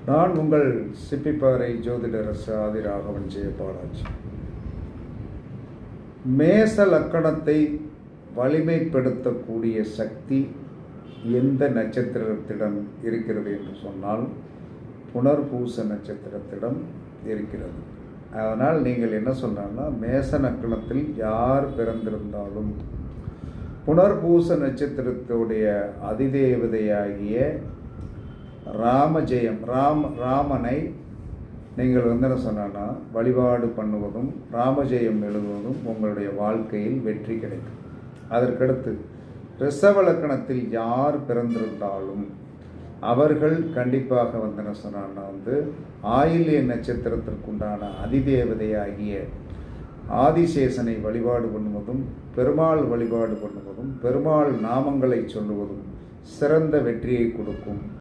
நான் உங்கள் சிப்பிப்பாறை ஜோதிடரசு ஆதிராகவன் ஜெயபாலாஜி. மேச லக்கணத்தை வலிமைப்படுத்தக்கூடிய சக்தி எந்த நட்சத்திரத்திடம் இருக்கிறது என்று சொன்னால் புனர்பூச நட்சத்திரத்திடம் இருக்கிறது. அதனால் நீங்கள் என்ன சொன்னான்னா, மேச லக்கணத்தில் யார் பிறந்திருந்தாலும் புனர்பூச நட்சத்திரத்துடைய அதிதேவதையாகிய ராமனை நீங்கள் என்ன சொன்னா வழிபாடு பண்ணுவதும் ராமஜெயம் எழுதுவதும் உங்களுடைய வாழ்க்கையில் வெற்றி கிடைக்கும். அதற்கடுத்து ரிஷப லக்கணத்தில் யார் பிறந்திருந்தாலும் அவர்கள் கண்டிப்பாக என்ன சொன்னான்னா ஆயில்ய நட்சத்திரத்திற்குண்டான அதிதேவதையாகிய ஆதிசேஷனை வழிபாடு பண்ணுவதும் பெருமாள் வழிபாடு பண்ணுவதும் பெருமாள் நாமங்களை சொல்லுவதும் சிறந்த வெற்றியை கொடுக்கும்.